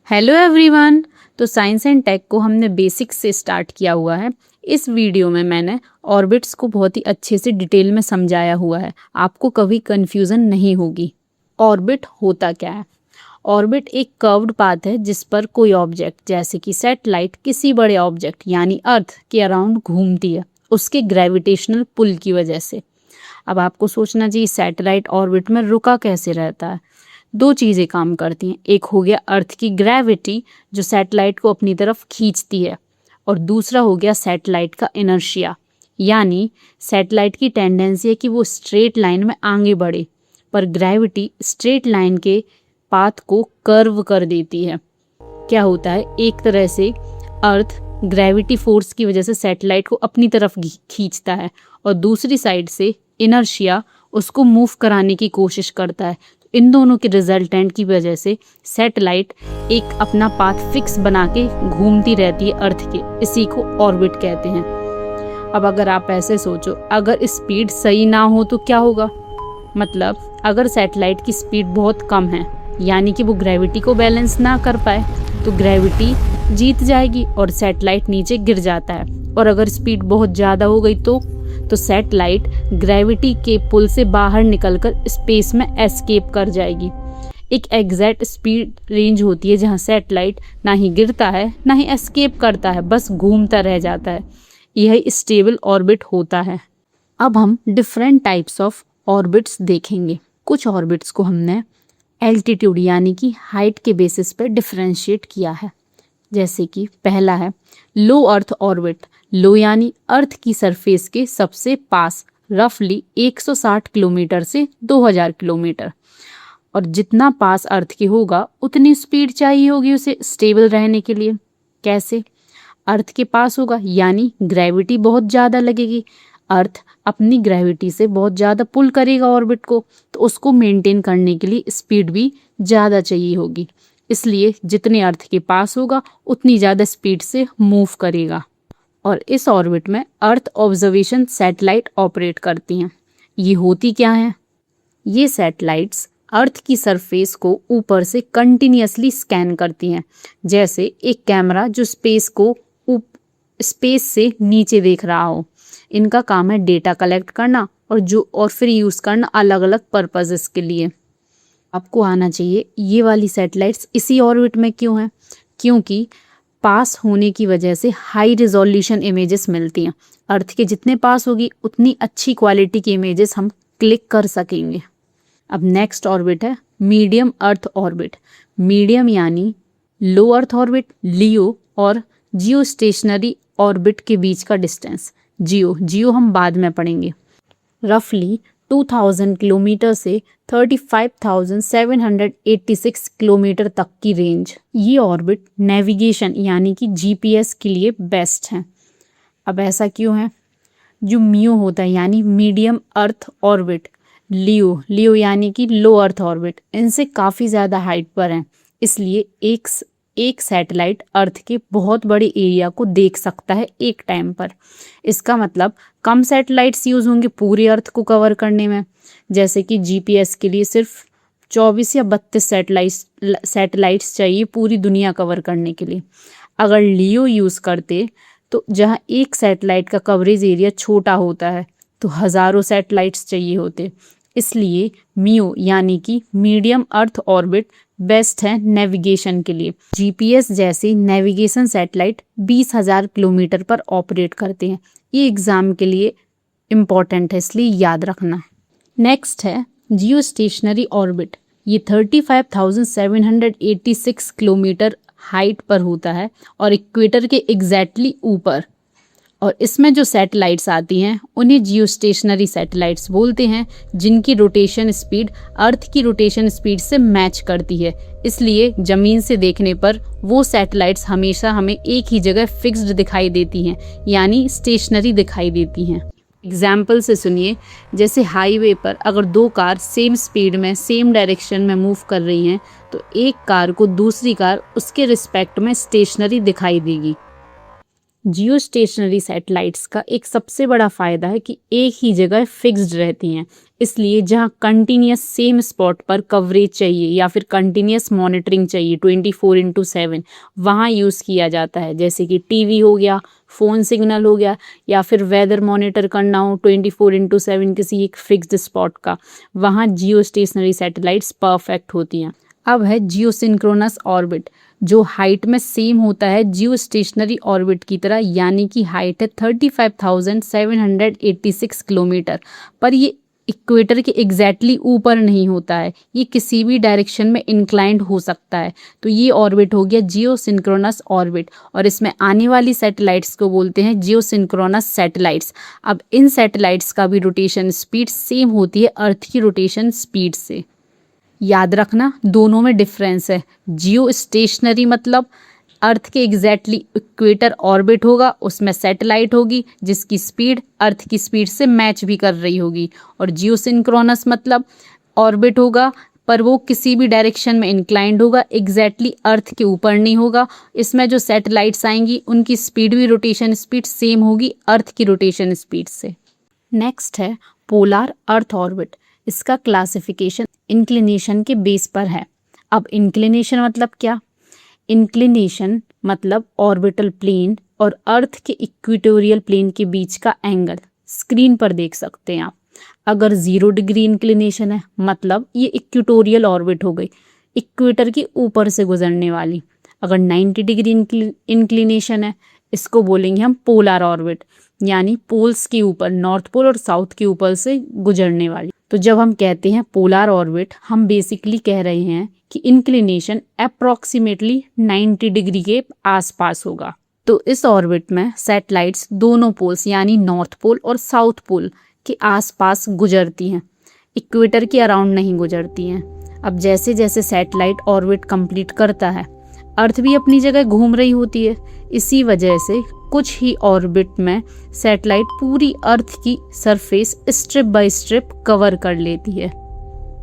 Hello everyone. तो science and take को हमने बेसिक्स से स्टार्ट किया हुआ है। इस वीडियो में मैंने ऑर्बिट्स को बहुत ही अच्छे से डिटेल में समझाया हुआ है, आपको कभी कंफ्यूजन नहीं होगी। ऑर्बिट होता क्या है? ऑर्बिट एक कर्व्ड पाथ है जिस पर कोई ऑब्जेक्ट जैसे कि सैटेलाइट किसी बड़े ऑब्जेक्ट यानी अर्थ के अराउंड घूमती है उसके ग्रेविटेशनल पुल की वजह से। अब आपको सोचना चाहिए सैटेलाइट ऑर्बिट में रुका कैसे रहता है। दो चीज़ें काम करती हैं, एक हो गया अर्थ की ग्रेविटी जो सैटेलाइट को अपनी तरफ खींचती है, और दूसरा हो गया सैटेलाइट का इनर्शिया, यानी सैटेलाइट की टेंडेंसी है कि वो स्ट्रेट लाइन में आगे बढ़े, पर ग्रेविटी स्ट्रेट लाइन के पाथ को कर्व कर देती है। क्या होता है, एक तरह से अर्थ ग्रेविटी फोर्स की वजह से सैटेलाइट को अपनी तरफ खींचता है और दूसरी साइड से इनर्शिया उसको मूव कराने की कोशिश करता है। इन दोनों के रिजल्टेंट की वजह से सैटेलाइट एक अपना पाथ फिक्स बना के घूमती रहती है अर्थ के, इसी को ऑर्बिट कहते हैं। अब अगर आप ऐसे सोचो, अगर स्पीड सही ना हो तो क्या होगा? मतलब अगर सैटेलाइट की स्पीड बहुत कम है यानी कि वो ग्रेविटी को बैलेंस ना कर पाए तो ग्रेविटी जीत जाएगी और सैटेलाइट नीचे गिर जाता है। और अगर स्पीड बहुत ज़्यादा हो गई तो सैटेलाइट ग्रेविटी के पुल से बाहर निकलकर स्पेस में एस्केप कर जाएगी। एक एग्जैक्ट स्पीड रेंज होती है जहां सैटेलाइट ना ही गिरता है ना ही एस्केप करता है, बस घूमता रह जाता है। यह स्टेबल ऑर्बिट होता है। अब हम डिफरेंट टाइप्स ऑफ ऑर्बिट्स देखेंगे। कुछ ऑर्बिट्स को हमने एल्टीट्यूड यानी कि हाइट के बेसिस पर डिफरेंशिएट किया है। जैसे कि पहला है लो अर्थ ऑर्बिट। लो यानी अर्थ की सरफेस के सबसे पास, रफली 160 किलोमीटर से 2000 किलोमीटर। और जितना पास अर्थ के होगा उतनी स्पीड चाहिए होगी उसे स्टेबल रहने के लिए। कैसे? अर्थ के पास होगा यानी ग्रेविटी बहुत ज़्यादा लगेगी, अर्थ अपनी ग्रेविटी से बहुत ज़्यादा पुल करेगा ऑर्बिट को, तो उसको मेंटेन करने के लिए स्पीड भी ज़्यादा चाहिए होगी। इसलिए जितने अर्थ के पास होगा उतनी ज़्यादा स्पीड से मूव करेगा। और इस ऑर्बिट में अर्थ ऑब्जर्वेशन सैटेलाइट ऑपरेट करती हैं। ये होती क्या हैं? ये सैटेलाइट्स अर्थ की सरफेस को ऊपर से कंटिन्यूअसली स्कैन करती हैं, जैसे एक कैमरा जो स्पेस से नीचे देख रहा हो। इनका काम है डेटा कलेक्ट करना और फिर यूज़ करना अलग अलग पर्पसेस के लिए। आपको आना चाहिए ये वाली सैटेलाइट्स इसी ऑर्बिट में क्यों हैं? क्योंकि पास होने की वजह से हाई रिजोल्यूशन इमेजेस मिलती हैं। अर्थ के जितने पास होगी उतनी अच्छी क्वालिटी की इमेजेस हम क्लिक कर सकेंगे। अब नेक्स्ट ऑर्बिट है मीडियम अर्थ ऑर्बिट। मीडियम यानी लो अर्थ ऑर्बिट, लियो और जियो स्टेशनरी ऑर्बिट के बीच का डिस्टेंस। जियो हम बाद में पढ़ेंगे। रफली 2000 किलोमीटर से 35,786 किलोमीटर तक की रेंज। ये ऑर्बिट नेविगेशन यानी कि जीपीएस के लिए बेस्ट है। अब ऐसा क्यों है? जो मियो होता है यानी मीडियम अर्थ ऑर्बिट, लियो यानी कि लो अर्थ ऑर्बिट, इनसे काफ़ी ज़्यादा हाइट पर हैं, इसलिए एक सैटेलाइट अर्थ के बहुत बड़े एरिया को देख सकता है एक टाइम पर। इसका मतलब कम सैटेलाइट्स यूज़ होंगे पूरे अर्थ को कवर करने में। जैसे कि जीपीएस के लिए सिर्फ 24 या 32 सैटेलाइट्स चाहिए पूरी दुनिया कवर करने के लिए। अगर लियो यूज़ करते तो जहाँ एक सैटेलाइट का कवरेज एरिया छोटा होता है तो हज़ारों सैटेलाइट्स चाहिए होते। इसलिए मियो यानी कि मीडियम अर्थ ऑर्बिट बेस्ट है नेविगेशन के लिए। जीपीएस जैसी नेविगेशन सैटेलाइट 20,000 किलोमीटर पर ऑपरेट करते हैं। ये एग्ज़ाम के लिए इम्पॉर्टेंट है, इसलिए याद रखना। नेक्स्ट है जियो स्टेशनरी ऑर्बिट। ये 35,786 किलोमीटर हाइट पर होता है और इक्वेटर के एग्जैक्टली ऊपर। और इसमें जो सैटेलाइट्स आती हैं उन्हें जियो स्टेशनरी सैटेलाइट्स बोलते हैं, जिनकी रोटेशन स्पीड अर्थ की रोटेशन स्पीड से मैच करती है। इसलिए ज़मीन से देखने पर वो सैटेलाइट्स हमेशा हमें एक ही जगह फिक्स्ड दिखाई देती हैं, यानी स्टेशनरी दिखाई देती हैं। एग्जाम्पल से सुनिए, जैसे हाईवे पर अगर दो कार सेम स्पीड में सेम डायरेक्शन में मूव कर रही हैं तो एक कार को दूसरी कार उसके रिस्पेक्ट में स्टेशनरी दिखाई देगी। जियो स्टेशनरी सैटेलाइट्स का एक सबसे बड़ा फायदा है कि एक ही जगह फिक्स्ड रहती हैं, इसलिए जहां कंटिन्यूस सेम स्पॉट पर कवरेज चाहिए या फिर कंटिन्यूस मॉनिटरिंग चाहिए 24/7 वहां यूज़ किया जाता है। जैसे कि टीवी हो गया, फ़ोन सिग्नल हो गया, या फिर वेदर मॉनिटर करना हो 24/7 किसी एक फिक्स्ड स्पॉट का, वहाँ जियो स्टेशनरी सैटेलाइट्स परफेक्ट होती हैं। अब है जियो सिंक्रोनस ऑर्बिट, जो हाइट में सेम होता है जियो स्टेशनरी ऑर्बिट की तरह, यानी कि हाइट है 35,786 किलोमीटर, पर ये इक्वेटर के एग्जैक्टली ऊपर नहीं होता है, ये किसी भी डायरेक्शन में इंक्लाइंड हो सकता है। तो ये ऑर्बिट हो गया जियो सिंक्रोनस ऑर्बिट, और इसमें आने वाली सैटेलाइट्स को बोलते हैं जियो सिंक्रोनस सैटेलाइट्स। अब इन सैटेलाइट्स का भी रोटेशन स्पीड सेम होती है अर्थ की रोटेशन स्पीड से। याद रखना दोनों में डिफरेंस है। जियो स्टेशनरी मतलब अर्थ के एग्जैक्टली इक्वेटर ऑर्बिट होगा, उसमें सैटेलाइट होगी जिसकी स्पीड अर्थ की स्पीड से मैच भी कर रही होगी। और जियो सिंक्रोनस मतलब ऑर्बिट होगा पर वो किसी भी डायरेक्शन में इंक्लाइंड होगा, एग्जैक्टली अर्थ के ऊपर नहीं होगा। इसमें जो सैटेलाइट्स आएंगी उनकी स्पीड भी रोटेशन स्पीड सेम होगी अर्थ की रोटेशन स्पीड से। नेक्स्ट है पोलर अर्थ ऑर्बिट। इसका क्लासिफिकेशन इंक्लिनेशन के बेस पर है। अब इंक्लिनेशन मतलब क्या? इंक्लिनेशन मतलब ऑर्बिटल प्लेन और अर्थ के इक्वेटोरियल प्लेन के बीच का एंगल। स्क्रीन पर देख सकते हैं आप। अगर 0 डिग्री इंक्लिनेशन है मतलब ये इक्वेटोरियल ऑर्बिट हो गई, इक्वेटर के ऊपर से गुजरने वाली। अगर 90 डिग्री इंक्लिनेशन है इसको बोलेंगे हम पोलर ऑर्बिट, यानी पोल्स के ऊपर, नॉर्थ पोल और साउथ के ऊपर से गुजरने वाली। तो जब हम कहते हैं पोलर ऑर्बिट, हम बेसिकली कह रहे हैं कि इंक्लिनेशन अप्रॉक्सीमेटली 90 डिग्री के आसपास होगा। तो इस ऑर्बिट में सैटेलाइट्स दोनों पोल्स यानी नॉर्थ पोल और साउथ पोल के आसपास गुजरती हैं, इक्वेटर के अराउंड नहीं गुजरती हैं। अब जैसे जैसे सैटेलाइट ऑर्बिट कंप्लीट करता है, अर्थ भी अपनी जगह घूम रही होती है। इसी वजह से कुछ ही ऑर्बिट में सैटेलाइट पूरी अर्थ की surface strip by strip cover कर लेती है।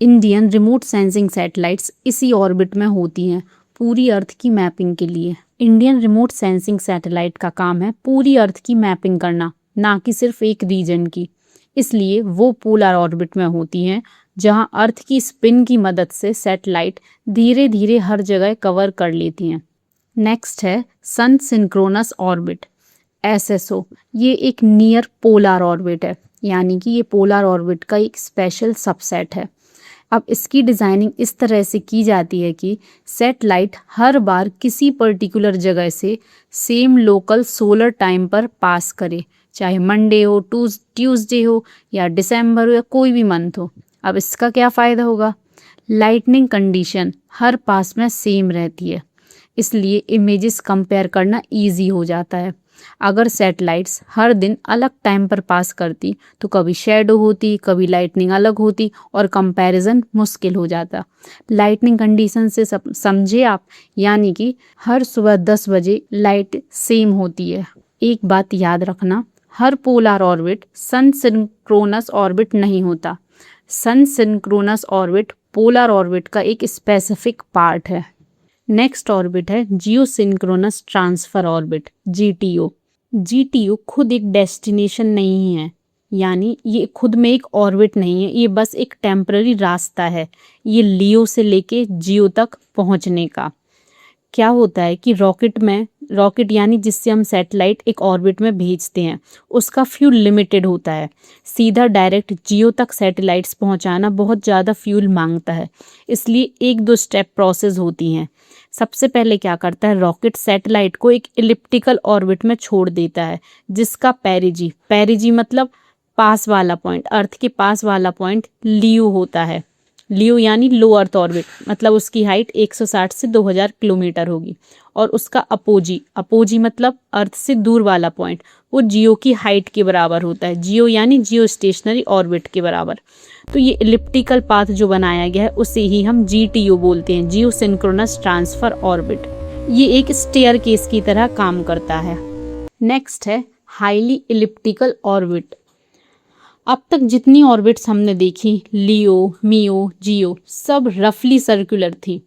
इंडियन रिमोट सेंसिंग सैटेलाइट्स इसी ऑर्बिट में होती हैं पूरी अर्थ की मैपिंग के लिए। इंडियन रिमोट सेंसिंग सैटेलाइट का काम है पूरी अर्थ की मैपिंग करना, ना कि सिर्फ एक रीजन की। इसलिए वो पोलर ऑर्बिट में होती हैं जहां अर्थ की स्पिन की मदद से सैटेलाइट धीरे धीरे हर जगह कवर कर लेती हैं। नेक्स्ट है सन सिंक्रोनस ऑर्बिट, SSO। ये एक नियर पोलर ऑर्बिट है, यानी कि ये पोलर ऑर्बिट का एक स्पेशल सबसेट है। अब इसकी डिज़ाइनिंग इस तरह से की जाती है कि सैटेलाइट हर बार किसी पर्टिकुलर जगह से सेम लोकल सोलर टाइम पर पास करे, चाहे मंडे हो, ट्यूसडे हो, या दिसंबर हो, या कोई भी मंथ हो। अब इसका क्या फ़ायदा होगा? लाइटनिंग कंडीशन हर पास में सेम रहती है, इसलिए इमेजेस कंपेयर करना इजी हो जाता है। अगर सैटेलाइट्स हर दिन अलग टाइम पर पास करती तो कभी शैडो होती, कभी लाइटनिंग अलग होती और कंपैरिजन मुश्किल हो जाता। लाइटनिंग कंडीशन से समझे आप, यानी कि हर सुबह 10 बजे लाइट सेम होती है। एक बात याद रखना, हर polar orbit sun synchronous orbit नहीं होता। Sun synchronous orbit polar orbit का एक स्पेसिफिक पार्ट है। नेक्स्ट ऑर्बिट है geosynchronous transfer orbit, GTO। GTO खुद एक डेस्टिनेशन नहीं है, यानी ये खुद में एक ऑर्बिट नहीं है, ये बस एक टेम्पररी रास्ता है ये लियो से लेके जियो तक पहुंचने का। क्या होता है कि रॉकेट यानी जिससे हम सैटेलाइट एक ऑर्बिट में भेजते हैं, उसका फ्यूल लिमिटेड होता है। सीधा डायरेक्ट जियो तक सैटेलाइट्स पहुंचाना बहुत ज़्यादा फ्यूल मांगता है, इसलिए 1-2 स्टेप प्रोसेस होती हैं। सबसे पहले क्या करता है, रॉकेट सैटेलाइट को एक इलिप्टिकल ऑर्बिट में छोड़ देता है, जिसका पेरिजी मतलब पास वाला पॉइंट, अर्थ के पास वाला पॉइंट लियो होता है। लियो यानी लो अर्थ ऑर्बिट, मतलब उसकी हाइट 160 से 2000 किलोमीटर होगी। और उसका अपोजी मतलब अर्थ से दूर वाला पॉइंट, वो जियो की हाइट के बराबर होता है। जियो यानी जियो स्टेशनरी ऑर्बिट के बराबर। तो ये इलिप्टिकल पाथ जो बनाया गया है उसे ही हम GTO बोलते हैं, जियो सिंक्रोनस ट्रांसफर ऑर्बिट। ये एक स्टेयर केस की तरह काम करता है। नेक्स्ट है हाईली इलिप्टिकल ऑर्बिट। अब तक जितनी ऑर्बिट्स हमने देखी, लियो, मियो, जियो, सब रफली सर्कुलर थी,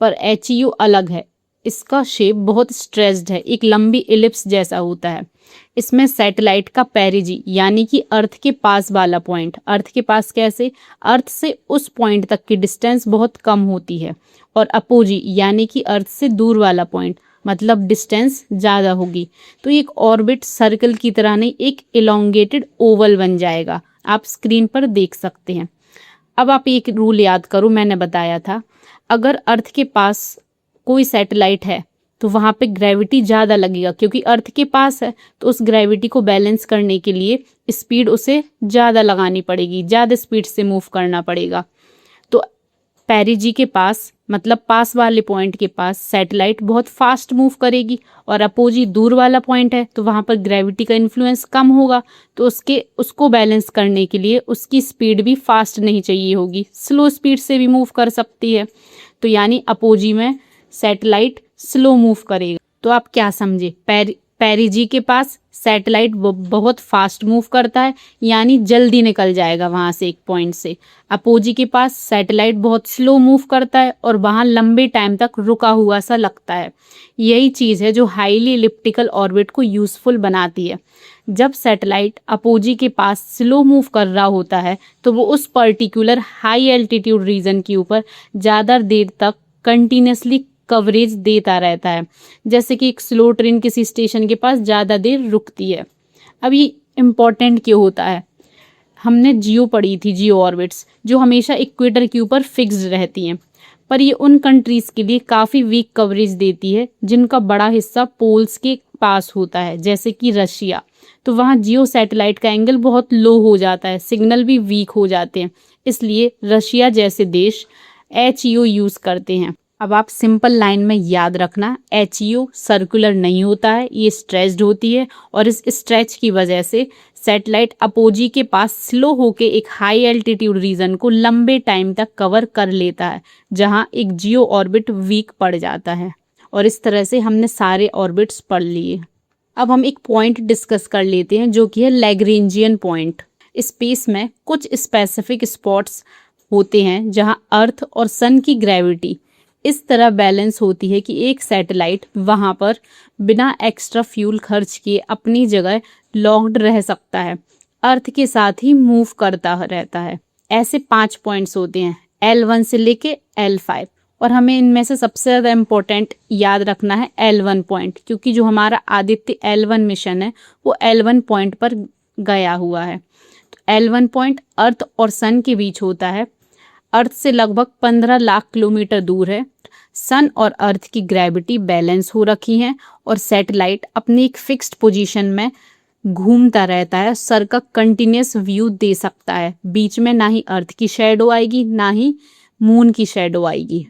पर HEO अलग है। इसका शेप बहुत स्ट्रेच्ड है, एक लंबी इलिप्स जैसा होता है। इसमें सैटेलाइट का पेरिजी यानी कि अर्थ के पास वाला पॉइंट, अर्थ के पास कैसे, अर्थ से उस पॉइंट तक की डिस्टेंस बहुत कम होती है, और अपोजी यानी कि अर्थ से दूर वाला पॉइंट, मतलब डिस्टेंस ज़्यादा होगी। तो एक ऑर्बिट सर्कल की तरह नहीं, एक इलोंगेटेड ओवल बन जाएगा। आप स्क्रीन पर देख सकते हैं। अब आप एक रूल याद करो, मैंने बताया था अगर अर्थ के पास कोई सैटेलाइट है तो वहाँ पे ग्रेविटी ज़्यादा लगेगा, क्योंकि अर्थ के पास है तो उस ग्रेविटी को बैलेंस करने के लिए स्पीड उसे ज़्यादा लगानी पड़ेगी, ज़्यादा स्पीड से मूव करना पड़ेगा। तो पेरिजी के पास, मतलब पास वाले पॉइंट के पास सैटेलाइट बहुत फास्ट मूव करेगी, और अपोजी दूर वाला पॉइंट है तो वहाँ पर ग्रेविटी का इन्फ्लुएंस कम होगा, तो उसको बैलेंस करने के लिए उसकी स्पीड भी फास्ट नहीं चाहिए होगी, स्लो स्पीड से भी मूव कर सकती है। तो यानी अपोजी में सैटेलाइट स्लो मूव करेगा। तो आप क्या समझे, पेरिजी के पास सैटेलाइट बहुत फास्ट मूव करता है, यानी जल्दी निकल जाएगा वहाँ से एक पॉइंट से। अपोजी के पास सैटेलाइट बहुत स्लो मूव करता है और वहाँ लंबे टाइम तक रुका हुआ सा लगता है। यही चीज़ है जो हाईली इलिप्टिकल ऑर्बिट को यूज़फुल बनाती है। जब सैटेलाइट अपोजी के पास स्लो मूव कर रहा होता है तो वो उस पर्टिकुलर हाई एल्टीट्यूड रीजन के ऊपर ज़्यादा देर तक कंटिन्यूसली कवरेज देता रहता है, जैसे कि एक स्लो ट्रेन किसी स्टेशन के पास ज़्यादा देर रुकती है। अब ये इम्पॉर्टेंट क्यों होता है, हमने जियो पढ़ी थी, जियो ऑर्बिट्स, जो हमेशा इक्वेटर के ऊपर फिक्स्ड रहती हैं, पर ये उन कंट्रीज़ के लिए काफ़ी वीक कवरेज देती है जिनका बड़ा हिस्सा पोल्स के पास होता है, जैसे कि रशिया। तो वहाँ जियो सैटेलाइट का एंगल बहुत लो हो जाता है, सिग्नल भी वीक हो जाते हैं, इसलिए रशिया जैसे देश HEO यूज़ करते हैं। अब आप सिंपल लाइन में याद रखना, HEO सर्कुलर नहीं होता है, ये स्ट्रेच्ड होती है, और इस स्ट्रेच की वजह से सैटेलाइट अपोजी के पास स्लो होके एक हाई एल्टीट्यूड रीजन को लंबे टाइम तक कवर कर लेता है, जहां एक जियो ऑर्बिट वीक पड़ जाता है। और इस तरह से हमने सारे ऑर्बिट्स पढ़ लिए। अब हम एक पॉइंट डिस्कस कर लेते हैं जो कि है लैग्रेंजियन पॉइंट। स्पेस में कुछ स्पेसिफिक स्पॉट्स होते हैं जहां अर्थ और सन की ग्रेविटी इस तरह बैलेंस होती है कि एक सैटेलाइट वहां पर बिना एक्स्ट्रा फ्यूल खर्च किए अपनी जगह लॉक्ड रह सकता है, अर्थ के साथ ही मूव करता रहता है। ऐसे 5 पॉइंट्स होते हैं, L1 से लेके L5, और हमें इनमें से सबसे ज़्यादा इम्पोर्टेंट याद रखना है L1 पॉइंट, क्योंकि जो हमारा आदित्य L1 मिशन है वो L1 पॉइंट पर गया हुआ है। तो L1 पॉइंट अर्थ और सन के बीच होता है, अर्थ से लगभग 15 लाख किलोमीटर दूर है। सन और अर्थ की ग्रेविटी बैलेंस हो रखी है और सैटेलाइट अपनी एक फिक्स्ड पोजीशन में घूमता रहता है, सर का कंटिन्यूस व्यू दे सकता है, बीच में ना ही अर्थ की शैडो आएगी ना ही मून की शैडो आएगी।